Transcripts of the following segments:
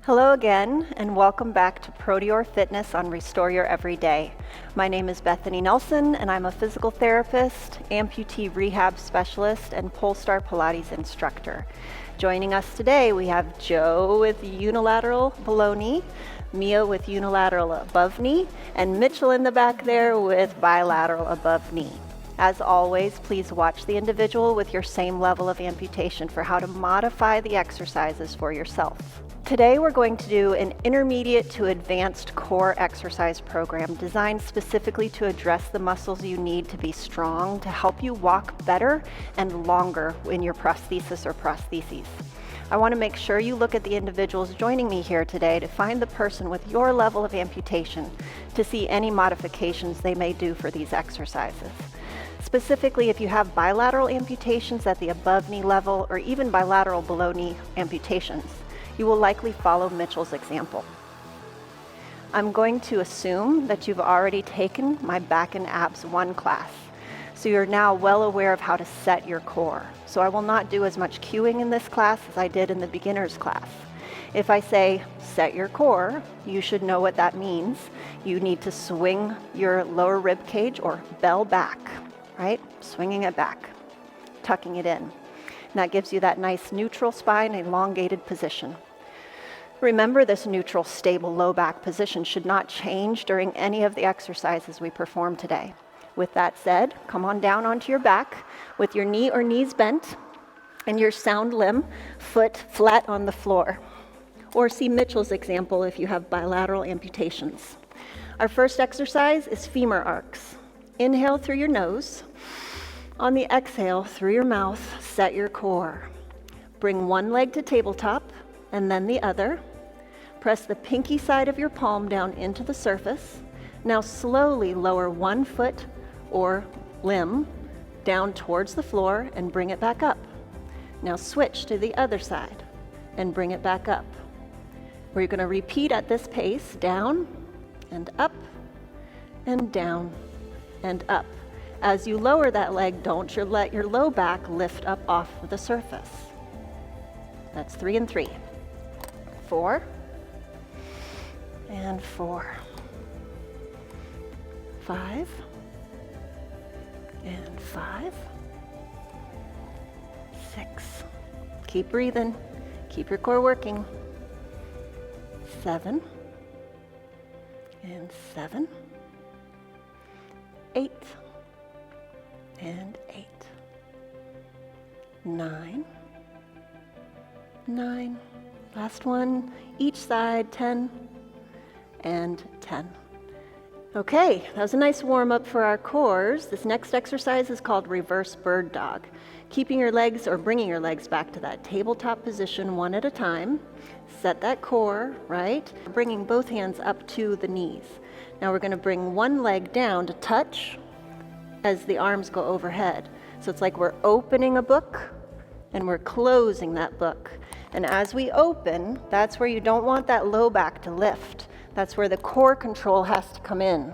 Hello again, and welcome back to Proteor Fitness on Restore Your Everyday. My name is Bethany Nelson, and I'm a physical therapist, amputee rehab specialist, and Polestar Pilates instructor. Joining us today, we have Joe with unilateral below knee, Mia with unilateral above knee, and Mitchell in the back there with bilateral above knee. As always, please watch the individual with your same level of amputation for how to modify the exercises for yourself. Today we're going to do an intermediate to advanced core exercise program designed specifically to address the muscles you need to be strong to help you walk better and longer in your prosthesis or prostheses. I want to make sure you look at the individuals joining me here today to find the person with your level of amputation to see any modifications they may do for these exercises. Specifically, if you have bilateral amputations at the above knee level or even bilateral below knee amputations, you will likely follow Mitchell's example. I'm going to assume that you've already taken my Back and Abs 1 class, so you're now well aware of how to set your core. So I will not do as much cueing in this class as I did in the beginner's class. If I say set your core, you should know what that means. You need to swing your lower rib cage or bell back, right? Swinging it back, tucking it in. And that gives you that nice neutral spine, elongated position. Remember, this neutral, stable low back position should not change during any of the exercises we perform today. With that said, come on down onto your back with your knee or knees bent and your sound limb, foot flat on the floor. Or see Mitchell's example if you have bilateral amputations. Our first exercise is femur arcs. Inhale through your nose. On the exhale, through your mouth, set your core. Bring one leg to tabletop and then the other. Press the pinky side of your palm down into the surface. Now slowly lower one foot or limb down towards the floor and bring it back up. Now switch to the other side and bring it back up. We're going to repeat at this pace, down and up and down and up. As you lower that leg, don't let your low back lift up off the surface. That's 3 and 3. 4 and 4. 5 and 5. 6. Keep breathing. Keep your core working. 7 and 7. 8 and 8. 9. 9. Last one, each side, 10 and 10. Okay, that was a nice warm up for our cores. This next exercise is called reverse bird dog. Keeping your legs or bringing your legs back to that tabletop position one at a time. Set that core, right? Bringing both hands up to the knees. Now we're going to bring one leg down to touch as the arms go overhead. So it's like we're opening a book and we're closing that book. And as we open, that's where you don't want that low back to lift. That's where the core control has to come in.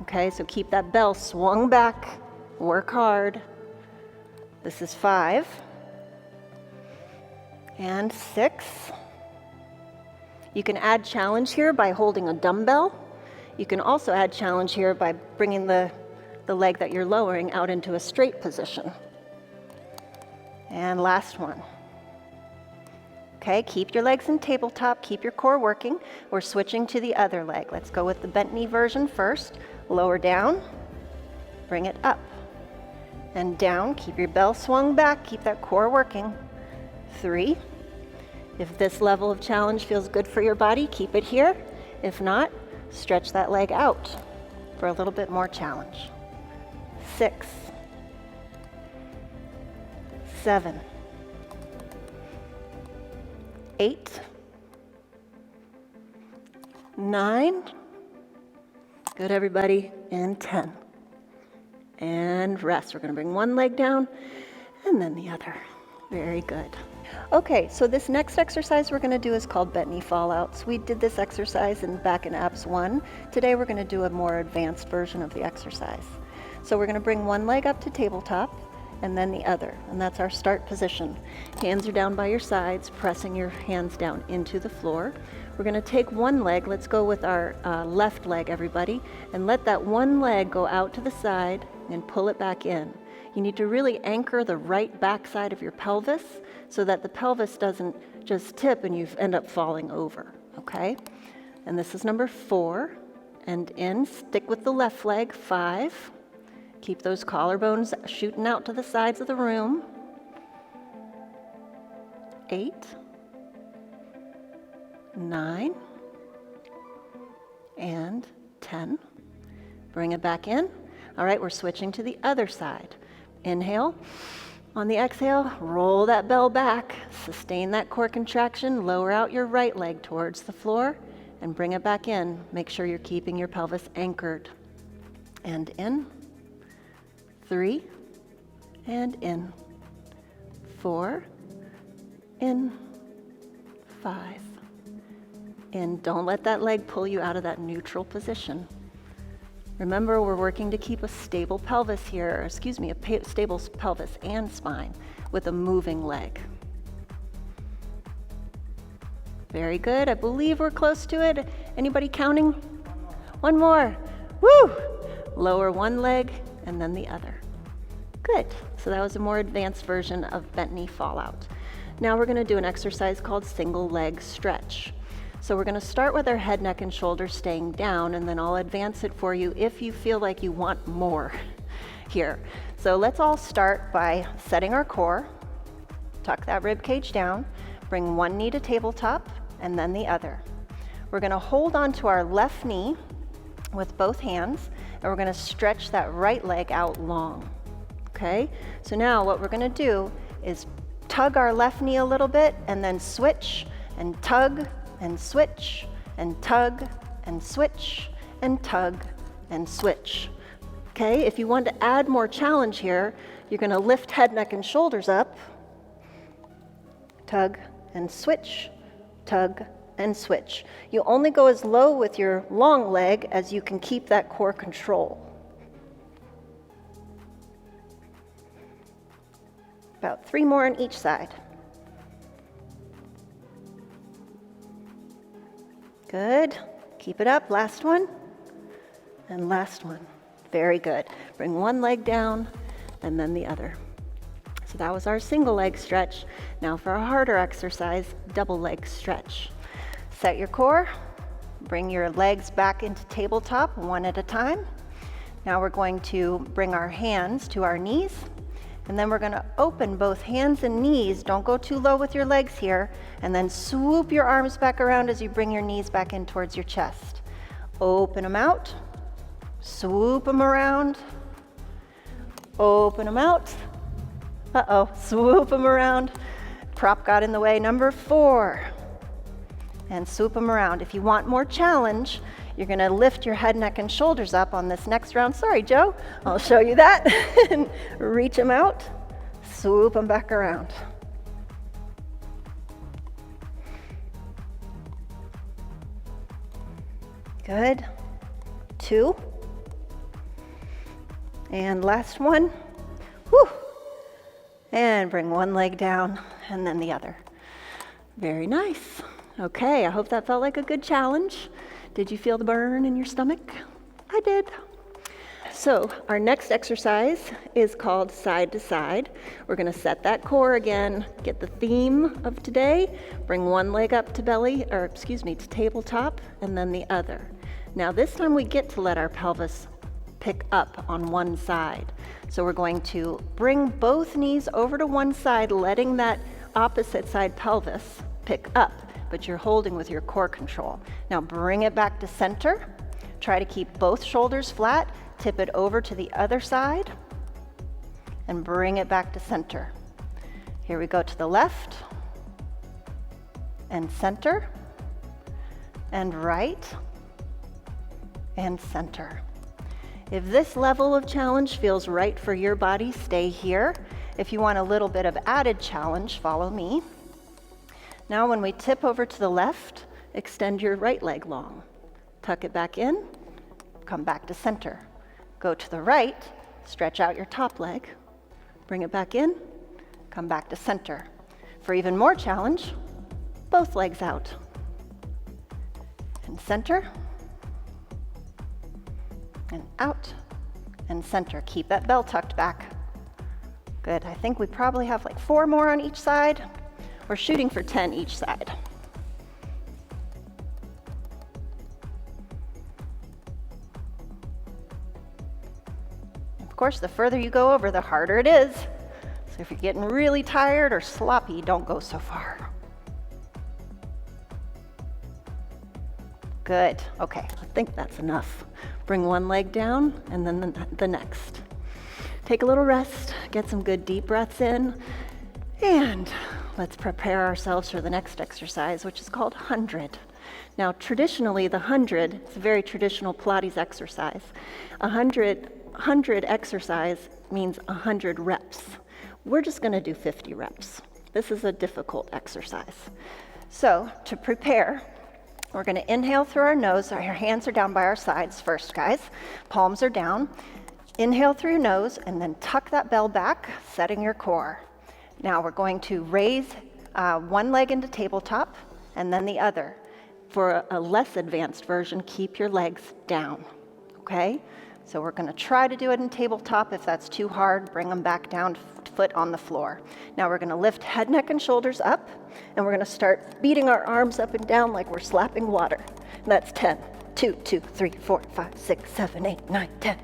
Okay, so keep that bell swung back, work hard. This is 5 and 6. You can add challenge here by holding a dumbbell. You can also add challenge here by bringing the leg that you're lowering out into a straight position. And last one. Okay, keep your legs in tabletop, keep your core working. We're switching to the other leg. Let's go with the bent knee version first. Lower down, bring it up and down. Keep your bell swung back, keep that core working. 3. If this level of challenge feels good for your body, keep it here. If not, stretch that leg out for a little bit more challenge. 6, 7, 8, 9, good everybody, and 10. And rest. We're going to bring one leg down and then the other. Very good. Okay, so this next exercise we're going to do is called bent knee fallouts. We did this exercise in Back and Abs 1. Today we're going to do a more advanced version of the exercise. So we're going to bring one leg up to tabletop and then the other. And that's our start position. Hands are down by your sides, pressing your hands down into the floor. We're going to take one leg. Let's go with our left leg, everybody, and let that one leg go out to the side and pull it back in. You need to really anchor the right back side of your pelvis so that the pelvis doesn't just tip and you end up falling over, okay? And this is number 4. And in, stick with the left leg, 5. Keep those collarbones shooting out to the sides of the room. 8, 9, and 10. Bring it back in. All right, we're switching to the other side. Inhale. On the exhale, roll that bell back. Sustain that core contraction. Lower out your right leg towards the floor and bring it back in. Make sure you're keeping your pelvis anchored. And in. 3, and in. 4, in. 5. In. Don't let that leg pull you out of that neutral position. Remember, we're working to keep a stable pelvis here, a stable pelvis and spine with a moving leg. Very good. I believe we're close to it. Anybody counting? One more. Woo! Lower one leg and then the other. Good. So that was a more advanced version of bent knee fallout. Now we're going to do an exercise called single leg stretch. So we're going to start with our head, neck, and shoulders staying down, and then I'll advance it for you if you feel like you want more here. So let's all start by setting our core. Tuck that rib cage down. Bring one knee to tabletop and then the other. We're going to hold onto our left knee with both hands, and we're going to stretch that right leg out long. Okay? So now what we're going to do is tug our left knee a little bit and then switch and tug and switch and tug and switch and tug and switch. Okay? If you want to add more challenge here, you're going to lift head, neck, and shoulders up. Tug and switch, tug and switch. You only go as low with your long leg as you can keep that core control. About 3 more on each side. Good. Keep it up. Last one. And last one. Very good. Bring one leg down and then the other. So that was our single leg stretch. Now for a harder exercise, double leg stretch. Set your core. Bring your legs back into tabletop one at a time. Now we're going to bring our hands to our knees. And then we're going to open both hands and knees. Don't go too low with your legs here. And then swoop your arms back around as you bring your knees back in towards your chest. Open them out. Swoop them around. Open them out. Uh-oh, swoop them around. Prop got in the way. Number 4. And swoop them around. If you want more challenge, you're going to lift your head, neck, and shoulders up on this next round. Sorry, Joe. I'll show you that. And reach them out. Swoop them back around. Good. 2. And last one. Whew. And bring one leg down and then the other. Very nice. Okay, I hope that felt like a good challenge. Did you feel the burn in your stomach? I did. So our next exercise is called side to side. We're going to set that core again, get the theme of today, bring one leg up to to tabletop, and then the other. Now this time we get to let our pelvis pick up on one side. So we're going to bring both knees over to one side, letting that opposite side pelvis pick up, but you're holding with your core control. Now bring it back to center. Try to keep both shoulders flat. Tip it over to the other side and bring it back to center. Here we go to the left and center and right and center. If this level of challenge feels right for your body, stay here. If you want a little bit of added challenge, follow me. Now when we tip over to the left, extend your right leg long. Tuck it back in, come back to center. Go to the right, stretch out your top leg, Bring it back in, come back to center. For even more challenge, both legs out. And center, and out, and center. Keep that bell tucked back. Good, I think we probably have like 4 more on each side. We're shooting for 10 each side. Of course, the further you go over, the harder it is. So if you're getting really tired or sloppy, don't go so far. Good, okay, I think that's enough. Bring one leg down and then the next. Take a little rest, get some good deep breaths in, and let's prepare ourselves for the next exercise, which is called 100. Now, traditionally, the 100 is a very traditional Pilates exercise. 100 exercise means 100 reps. We're just going to do 50 reps. This is a difficult exercise. So, to prepare, we're going to inhale through our nose. Our hands are down by our sides first, guys. Palms are down. Inhale through your nose and then tuck that bell back, setting your core. Now we're going to raise one leg into tabletop and then the other. For a less advanced version, keep your legs down, okay? So we're gonna try to do it in tabletop. If that's too hard, bring them back down, foot on the floor. Now we're gonna lift head, neck, and shoulders up, and we're gonna start beating our arms up and down like we're slapping water. And that's 10, 2, 2, 3, 4, 5, 6, 7, 8, 9, 10.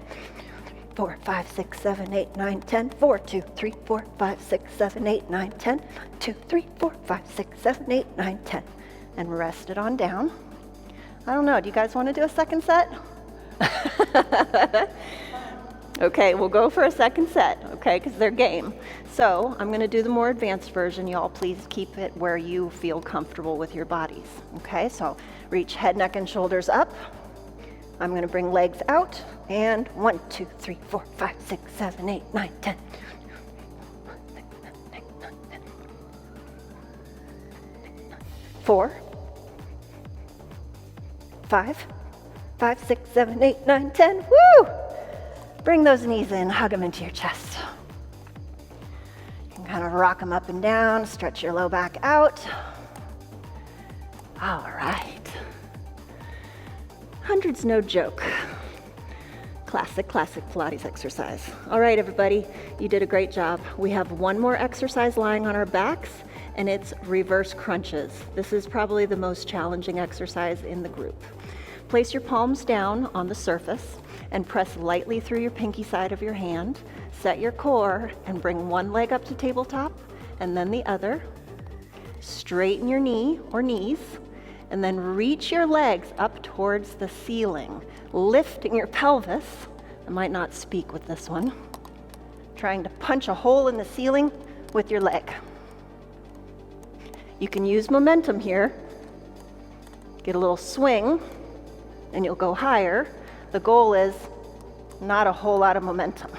4, 5, 6, 7, 8, 9, 10. 4, 2, 3, 4, 5, 6, 7, 8, 9, 10. 2, 3, 4, 5, 6, 7, 8, 9, 10. And rest it on down. I don't know, do you guys want to do a second set? Okay, we'll go for a second set, okay, because they're game. So I'm going to do the more advanced version. Y'all please keep it where you feel comfortable with your bodies, okay? So reach head, neck, and shoulders up. I'm going to bring legs out, and 1, 2, 3, 4, 5, 6, 7, 8, 9, 10. 4, 5, 5, 6, 7, 8, 9, 10. Woo! Bring those knees in, hug them into your chest. You can kind of rock them up and down, stretch your low back out. All right. 100's no joke. Classic Pilates exercise. All right, everybody, you did a great job. We have one more exercise lying on our backs, and it's reverse crunches. This is probably the most challenging exercise in the group. Place your palms down on the surface and press lightly through your pinky side of your hand. Set your core and bring one leg up to tabletop and then the other. Straighten your knee or knees and then reach your legs up towards the ceiling, lifting your pelvis. I might not speak with this one. Trying to punch a hole in the ceiling with your leg. You can use momentum here. Get a little swing and you'll go higher. The goal is not a whole lot of momentum.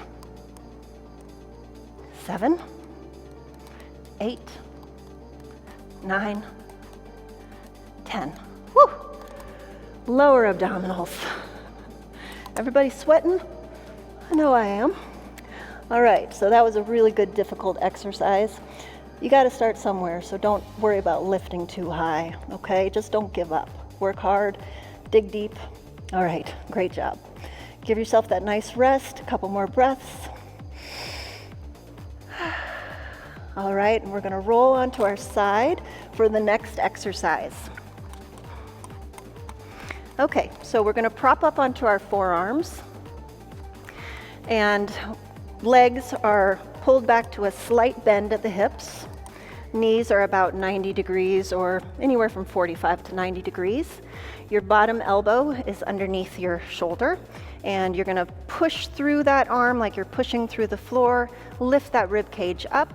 7, 8, 9, 10. Woo! Lower abdominals. Everybody sweating? I know I am. All right, so that was a really good, difficult exercise. You got to start somewhere, so don't worry about lifting too high, okay? Just don't give up. Work hard, dig deep. All right, great job. Give yourself that nice rest, a couple more breaths. All right, and we're gonna roll onto our side for the next exercise. Okay, so we're gonna prop up onto our forearms, and legs are pulled back to a slight bend at the hips. Knees are about 90 degrees or anywhere from 45 to 90 degrees. Your bottom elbow is underneath your shoulder, and you're gonna push through that arm like you're pushing through the floor. Lift that rib cage up,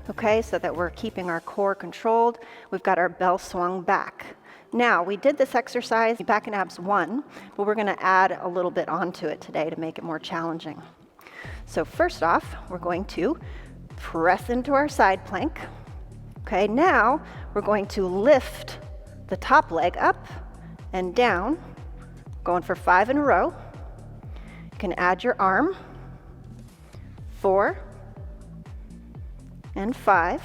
okay, so that we're keeping our core controlled. We've got our bell swung back. Now, we did this exercise, back and abs 1, but we're gonna add a little bit onto it today to make it more challenging. So first off, we're going to press into our side plank. Okay, now we're going to lift the top leg up and down, going for 5 in a row. You can add your arm. 4, and 5.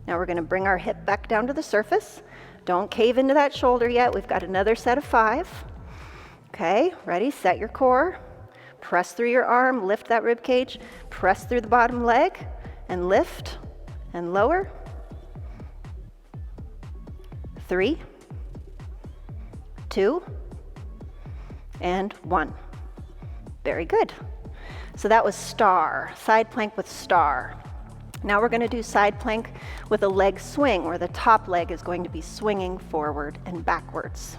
Now we're going to bring our hip back down to the surface. Don't cave into that shoulder yet. We've got another set of 5. Okay, ready? Set your core. Press through your arm, lift that rib cage, press through the bottom leg, and lift and lower. 3, 2, and 1. Very good. So that was star, side plank with star. Now we're going to do side plank with a leg swing, where the top leg is going to be swinging forward and backwards.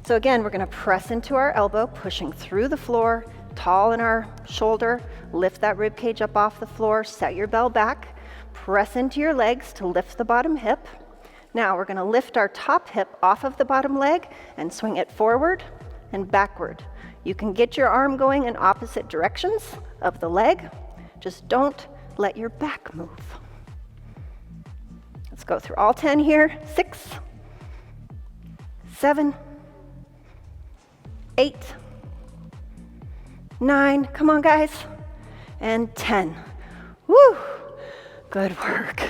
So again, we're going to press into our elbow, pushing through the floor, tall in our shoulder, lift that rib cage up off the floor, set your bell back, press into your legs to lift the bottom hip. Now we're going to lift our top hip off of the bottom leg and swing it forward and backward. You can get your arm going in opposite directions of the leg. Just don't let your back move. Let's go through all 10 here. 6, 7, 8, 9, come on guys, and 10. Woo, good work.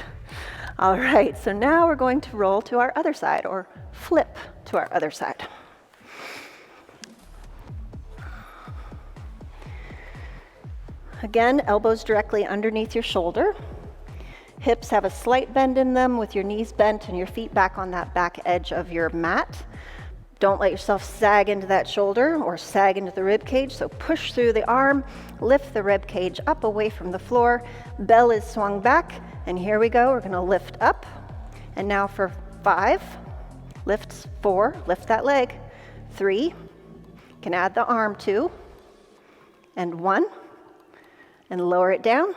All right, so now we're going to roll to our other side, or flip to our other side. Again, elbows directly underneath your shoulder. Hips have a slight bend in them with your knees bent and your feet back on that back edge of your mat. Don't let yourself sag into that shoulder or sag into the rib cage, so push through the arm, lift the rib cage up away from the floor. Bell is swung back, and here we go. We're going to lift up. And now for 5, lift 4, lift that leg. 3, can add the arm 2, and 1, and lower it down.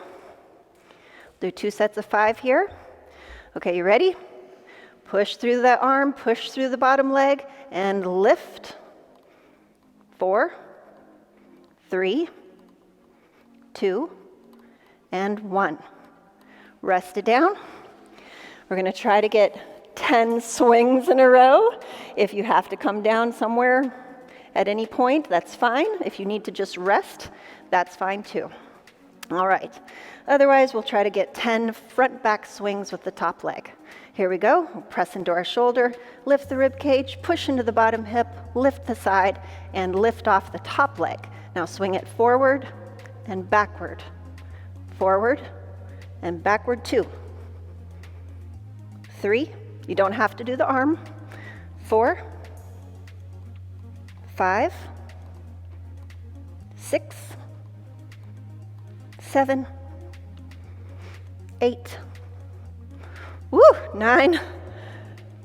Do 2 sets of 5 here. Okay, you ready? Push through the arm, push through the bottom leg, and lift. 4, 3, 2, and 1. Rest it down. We're going to try to get 10 swings in a row. If you have to come down somewhere at any point, that's fine. If you need to just rest, that's fine too. All right. Otherwise, we'll try to get 10 front-back swings with the top leg. Here we go. We'll press into our shoulder, lift the rib cage, push into the bottom hip, lift the side, and lift off the top leg. Now swing it forward and backward. Forward and backward 2. 3, you don't have to do the arm. 4, 5, 6, 7, 8, 9,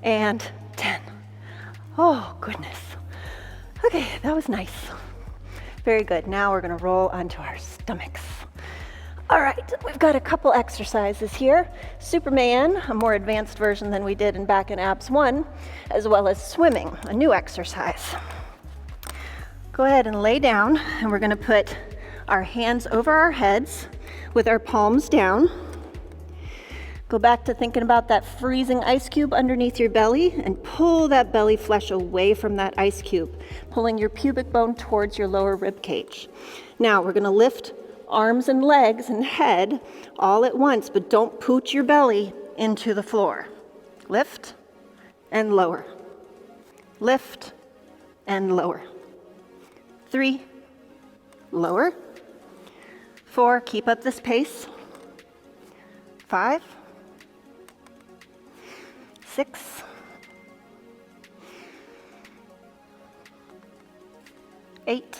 and 10. Oh, goodness. Okay, that was nice. Very good. Now we're going to roll onto our stomachs. All right, we've got a couple exercises here. Superman, a more advanced version than we did in Back and Abs 1, as well as swimming, a new exercise. Go ahead and lay down, and we're going to put our hands over our heads with our palms down. Go back to thinking about that freezing ice cube underneath your belly, and pull that belly flesh away from that ice cube, pulling your pubic bone towards your lower rib cage. Now we're going to lift arms and legs and head all at once, but don't pooch your belly into the floor. Lift and lower. Lift and lower. 3, lower. 4, keep up this pace. 5, 6, 8,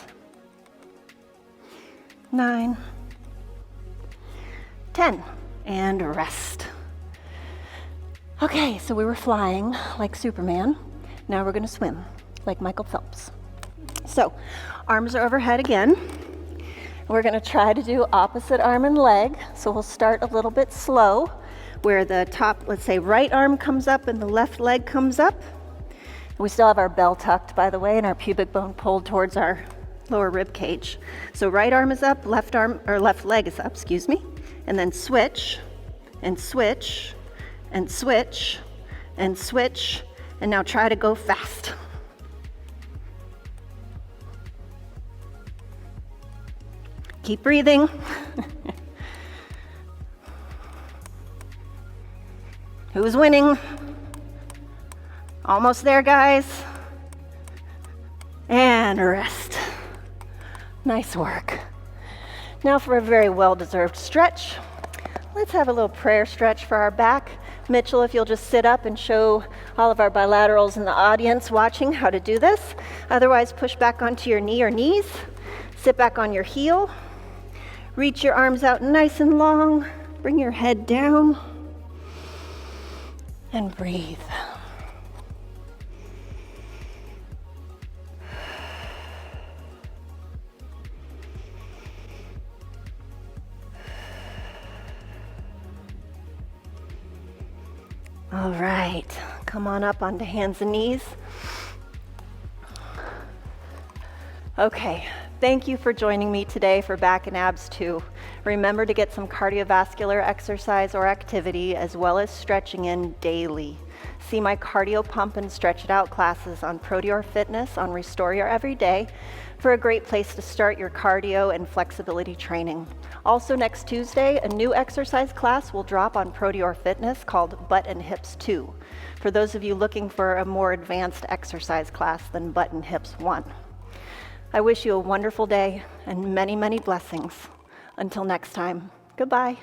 9, 10, and rest. Okay, so we were flying like Superman. Now we're going to swim like Michael Phelps. So, arms are overhead again. We're going to try to do opposite arm and leg. So we'll start a little bit slow, where the top, let's say, right arm comes up and the left leg comes up. We still have our bell tucked, by the way, and our pubic bone pulled towards our lower rib cage. So right arm is up, left leg is up, and then switch, and switch, and switch, and switch, and now try to go fast. Keep breathing. Who's winning? Almost there, guys. And rest. Nice work. Now for a very well-deserved stretch. Let's have a little prayer stretch for our back. Mitchell, if you'll just sit up and show all of our bilaterals in the audience watching how to do this. Otherwise, push back onto your knee or knees. Sit back on your heel. Reach your arms out nice and long. Bring your head down. And breathe. All right, come on up onto hands and knees. Okay, thank you for joining me today for Back and Abs 2. Remember to get some cardiovascular exercise or activity as well as stretching in daily. See my cardio pump and stretch it out classes on Proteor Fitness on Restore Your Everyday for a great place to start your cardio and flexibility training. Also next Tuesday, a new exercise class will drop on Proteor Fitness called Butt and Hips 2, for those of you looking for a more advanced exercise class than Butt and Hips 1. I wish you a wonderful day and many, many blessings. Until next time, goodbye.